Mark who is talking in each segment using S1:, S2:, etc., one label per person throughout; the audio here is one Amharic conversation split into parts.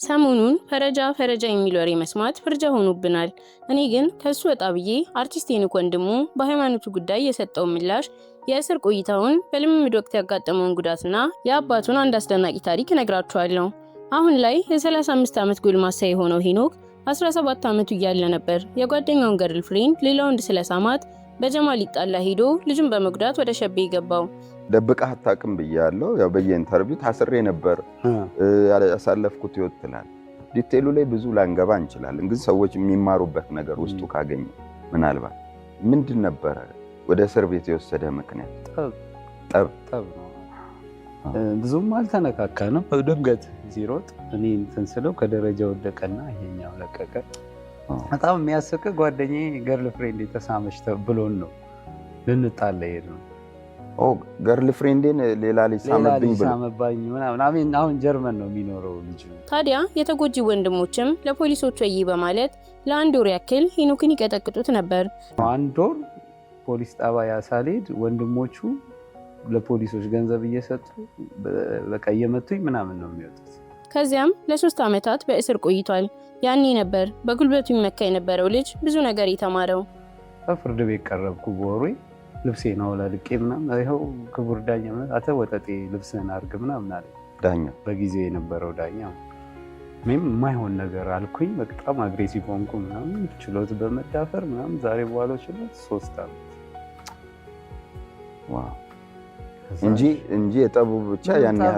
S1: ሰሞኑን ፈረጃ የሚል ወሬ መስማት ፍርጃ ሆኖብናል። እኔ ግን ከሱ ወጣ ብዬ አርቲስት ሄኖክ ወንድሙ በሃይማኖቱ ጉዳይ የሰጠው ምላሽ፣ የእስር ቆይታውን፣ በልምምድ ወቅት ያጋጠመውን ጉዳትና የአባቱን አንድ አስደናቂ ታሪክ እነግራችኋለሁ። አሁን ላይ የ35 ዓመት ጎልማሳ የሆነው ሄኖክ 17 ዓመቱ እያለ ነበር የጓደኛውን ገርል ፍሬንድ ሌላ ወንድ ስለሳማት በጀማል ሊጣላ ሄዶ ልጁን በመጉዳት ወደ ሸቤ ገባው።
S2: ደብቀህ አታውቅም ብያለሁ። ያው በየኢንተርቪው ታስሬ ነበር ያሳለፍኩት ህይወት ትላለህ። ዲቴሉ ላይ ብዙ ላንገባ እንችላለን፣ ግን ሰዎች የሚማሩበት ነገር ውስጡ ካገኙ ምናልባት ምንድን ነበረ ወደ እስር ቤት የወሰደ ምክንያት?
S3: ጠብ ነው። ብዙም አልተነካካንም። ድንገት ሲሮጥ እኔ እንትን ስለው ከደረጃ ወደቀና ይሄኛው ለቀቀ። በጣም የሚያስቅ ጓደኛዬ ገርል ፍሬንድ የተሳመች ብሎን ነው ልንጣላ ሄድነው።
S2: ገርል ፍሬንዴን ሌላ ልጅ ሳመብኝ
S3: ምናምን። አሁን ጀርመን ነው የሚኖረው ልጅ።
S1: ታዲያ የተጎጂ ወንድሞችም ለፖሊሶች ወይ በማለት ለአንድ ወር ያክል ሄኖክን ይቀጠቅጡት ነበር።
S3: አንድ ወር ፖሊስ ጣቢያ ሳልሄድ ወንድሞቹ ለፖሊሶች ገንዘብ እየሰጡ በቃ እየመቱኝ ምናምን ነው የሚወጡት።
S1: ከዚያም ለ3 ዓመታት በእስር ቆይቷል። ያኔ ነበር በጉልበቱ ይመካ የነበረው ልጅ ብዙ ነገር የተማረው።
S3: ፍርድ ቤት ቀረብኩ። በወሩ ልብሴን አውላልቄ ምናምን ይኸው ክቡር ዳኛ አተ ወጠጤ ልብስህን አድርግ ምናምን አለ
S2: ዳኛ።
S3: በጊዜው የነበረው ዳኛ ምንም የማይሆን ነገር አልኩኝ። በጣም አግሬሲቭ ሆንኩ ምናምን ችሎት በመዳፈር ምናምን። ዛሬ በኋላ ችሎት 3 ዓመት
S2: እንጂ የጠቡ ብቻ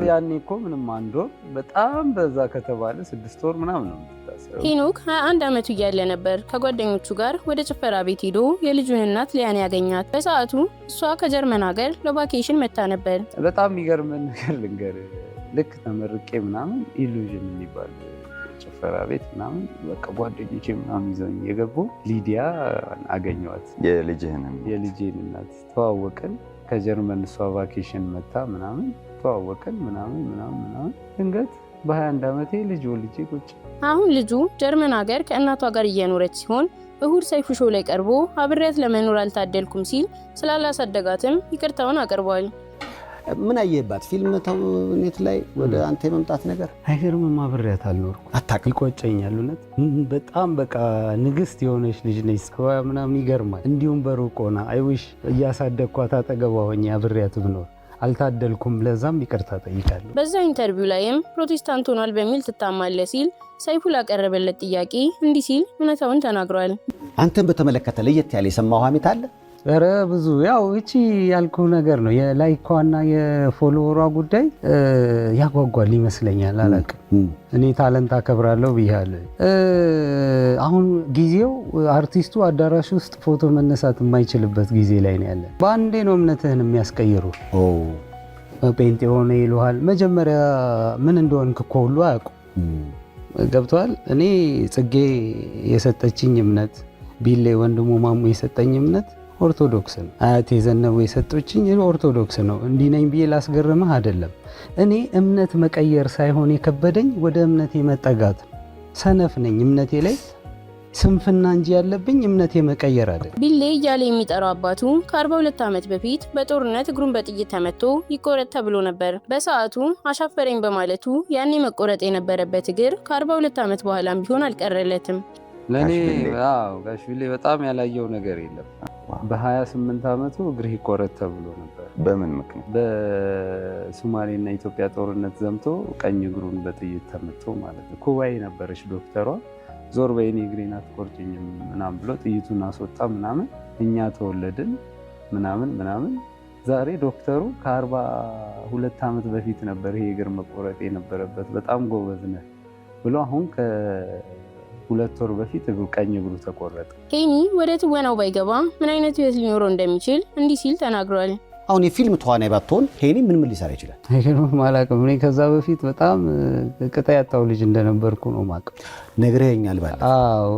S3: ያኔ እኮ ምንም አንድ ወር በጣም በዛ ከተባለ 6 ወር ምናምን ነው የምትታሰረው።
S1: ሄኖክ 21 ዓመቱ እያለ ነበር ከጓደኞቹ ጋር ወደ ጭፈራ ቤት ሄዶ የልጁን እናት ሊያን ያገኛት። በሰዓቱ እሷ ከጀርመን ሀገር ለቫኬሽን መታ ነበር።
S3: በጣም የሚገርመን ነገር ልንገር። ልክ ተመርቄ ምናምን ኢሉዥን የሚባል ጭፈራ ቤት ምናምን በቃ ጓደኞቼ ምናምን ይዘውኝ የገቡ ሊዲያ አገኘዋት። የልጄን እናት ተዋወቅን። ከጀርመን እሷ ቫኬሽን መታ ምናምን ተዋወቅን ምናምን። ድንገት በ21 ዓመቴ ልጅ ወልጄ ቁጭ።
S1: አሁን ልጁ ጀርመን ሀገር ከእናቷ ጋር እየኖረች ሲሆን እሁድ ሰይፉ ሾው ላይ ቀርቦ አብሬያት ለመኖር አልታደልኩም ሲል ስላላሳደጋትም ይቅርታውን አቅርቧል።
S4: ምን አየባት ፊልም ተውኔት ላይ ወደ አንተ የመምጣት ነገር?
S3: አይገርምም? አብሬያት አልኖርኩም።
S4: አታውቅም?
S3: ይቆጨኛል እውነት። በጣም በቃ ንግስት የሆነች ልጅ ነች ምናምን። ይገርማል። እንዲሁም በሩቅ ሆና አይውሽ እያሳደግኳት አጠገቧ ሆኜ አብሬያት ብኖር አልታደልኩም። ለዛም ይቅርታ ጠይቃለሁ።
S1: በዛ ኢንተርቪው ላይም ፕሮቴስታንት ሆኗል በሚል ትታማለ ሲል ሰይፉ ላቀረበለት ጥያቄ እንዲህ ሲል እውነታውን ተናግሯል።
S4: አንተን በተመለከተ ለየት ያለ የሰማው ሀሜት አለ?
S3: ኧረ ብዙ። ያው እቺ ያልኩ ነገር ነው። የላይኳና የፎሎወሯ ጉዳይ ያጓጓል ይመስለኛል። አላውቅም። እኔ ታለንት አከብራለሁ ብያለሁ። አሁን ጊዜው አርቲስቱ አዳራሽ ውስጥ ፎቶ መነሳት የማይችልበት ጊዜ ላይ ነው ያለን። በአንዴ ነው እምነትህን የሚያስቀይሩ። ጴንጤ ሆነ ይሉሃል። መጀመሪያ ምን እንደሆንክ እኮ ሁሉ አያውቁም። ገብቶሃል? እኔ ጽጌ የሰጠችኝ እምነት፣ ቢሌ ወንድሙ ማሙ የሰጠኝ እምነት ኦርቶዶክስ ነው። አያቴ ዘነቡ የሰጠችኝ ኦርቶዶክስ ነው። እንዲህ ነኝ ብዬ ላስገርምህ አይደለም። እኔ እምነት መቀየር ሳይሆን የከበደኝ ወደ እምነቴ መጠጋት ነው። ሰነፍ ነኝ እምነቴ ላይ ስንፍና እንጂ ያለብኝ እምነቴ መቀየር አይደለም።
S1: ቢሌ እያለ የሚጠራው አባቱ ከ42 ዓመት በፊት በጦርነት እግሩን በጥይት ተመቶ ይቆረጥ ተብሎ ነበር። በሰዓቱ አሻፈረኝ በማለቱ ያኔ መቆረጥ የነበረበት እግር ከ42 ዓመት በኋላም ቢሆን አልቀረለትም።
S3: ለኔ ጋሽ ቢሌ በጣም ያላየው ነገር የለም። በ28 ዓመቱ እግርህ ይቆረጥ ተብሎ ነበር።
S2: በምን ምክንያት?
S3: በሶማሌና ኢትዮጵያ ጦርነት ዘምቶ ቀኝ እግሩን በጥይት ተመቶ ማለት ነው። ኩባይ ነበረች ዶክተሯ። ዞር በይኔ እግሬን አትቆርጭኝም ምናምን ብሎ ጥይቱን አስወጣ ምናምን። እኛ ተወለድን ምናምን። ዛሬ ዶክተሩ ከ42 ዓመት በፊት ነበር ይሄ እግር መቆረጥ የነበረበት፣ በጣም ጎበዝ ነህ ብሎ አሁን 2 ወር በፊት ቀኝ እግሩ ተቆረጠ።
S1: ሄኒ ወደ ትወናው ባይገባ ምን አይነት ህይወት ሊኖረው እንደሚችል እንዲህ ሲል ተናግሯል።
S4: አሁን የፊልም ተዋናይ ባትሆን ሄኒ ምን ሊሰራ ይችላል?
S3: አይገርምም? አላውቅም። እኔ ከዛ በፊት በጣም ቅጣ ያጣው ልጅ እንደነበርኩ ነው የማውቀው።
S4: ነግረኸኛል ባለ?
S3: አዎ፣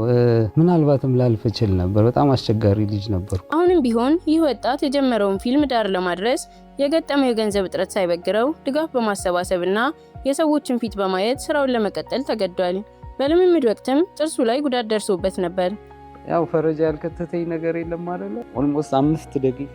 S3: ምናልባትም ላልፍ እችል ነበር። በጣም አስቸጋሪ ልጅ ነበርኩ።
S1: አሁንም ቢሆን ይህ ወጣት የጀመረውን ፊልም ዳር ለማድረስ የገጠመው የገንዘብ እጥረት ሳይበግረው ድጋፍ በማሰባሰብና የሰዎችን ፊት በማየት ስራውን ለመቀጠል ተገዷል። በልምምድ ወቅትም ጥርሱ ላይ ጉዳት ደርሶበት ነበር።
S3: ያው ፈረጃ ያልከተተኝ ነገር የለም አይደለ? ኦልሞስት 5 ደቂቃ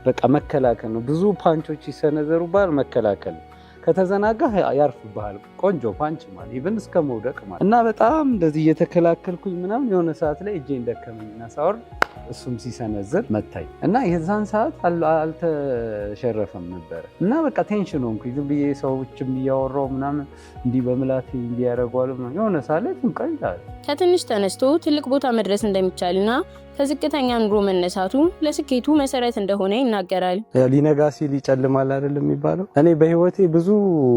S3: በቃ መከላከል ነው። ብዙ ፓንቾች ይሰነዘሩባል፣ መከላከል። ከተዘናጋህ ያርፍብሃል። ቆንጆ ፓንች ማለት ኢቭን እስከ መውደቅ ማለት እና በጣም እንደዚህ እየተከላከልኩኝ ምናምን የሆነ ሰዓት ላይ እጄን ደከመኝና ሳወርድ እሱም ሲሰነዝር መታኝ እና የዛን ሰዓት አልተሸረፈም ነበረ እና በቃ ቴንሽን ሆንኩኝ። ዝም ብዬ ሰዎችም እያወራሁ ምናምን እንዲህ በምላቴ እንዲያደርጓል የሆነ ሰዓት ላይ ትንቀኝ አለ።
S1: ከትንሽ ተነስቶ ትልቅ ቦታ መድረስ እንደሚቻልና ከዝቅተኛ ኑሮ መነሳቱ ለስኬቱ መሰረት እንደሆነ ይናገራል።
S3: ሊነጋ ሲል ይጨልማል አይደለም የሚባለው። እኔ በህይወቴ ብዙ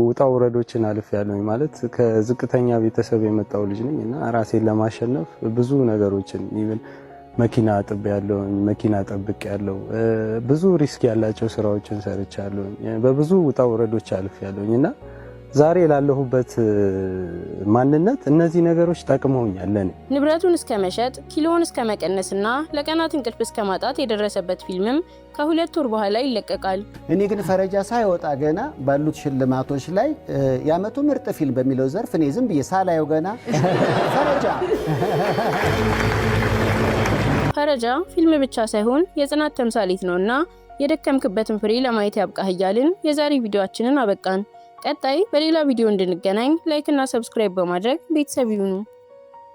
S3: ውጣ ውረዶችን አልፌያለሁ። ማለት ከዝቅተኛ ቤተሰብ የመጣው ልጅ ነኝ እና ራሴን ለማሸነፍ ብዙ ነገሮችን ኢቭን መኪና አጥቤያለሁ፣ መኪና ጠብቄያለሁ፣ ብዙ ሪስክ ያላቸው ስራዎችን ሰርቻለሁ፣ በብዙ ውጣ ውረዶች አልፌያለሁኝ እና ዛሬ ላለሁበት ማንነት እነዚህ ነገሮች ጠቅመውኛል። ለኔ
S1: ንብረቱን እስከ መሸጥ ኪሎውን እስከ መቀነስና ለቀናት እንቅልፍ እስከ ማጣት የደረሰበት ፊልምም ከ2 ወር በኋላ ይለቀቃል።
S4: እኔ ግን ፈረጃ ሳይወጣ ገና ባሉት ሽልማቶች ላይ የዓመቱ ምርጥ ፊልም በሚለው ዘርፍ እኔ ዝም ብዬ ሳላየው ገና
S1: ፈረጃ ፊልም ብቻ ሳይሆን የጽናት ተምሳሌት ነውና የደከምክበትን ፍሬ ለማየት ያብቃህ እያልን የዛሬ ቪዲዮአችንን አበቃን። ቀጣይ በሌላ ቪዲዮ እንድንገናኝ ላይክ እና ሰብስክራይብ በማድረግ ቤተሰብ ይሁኑ።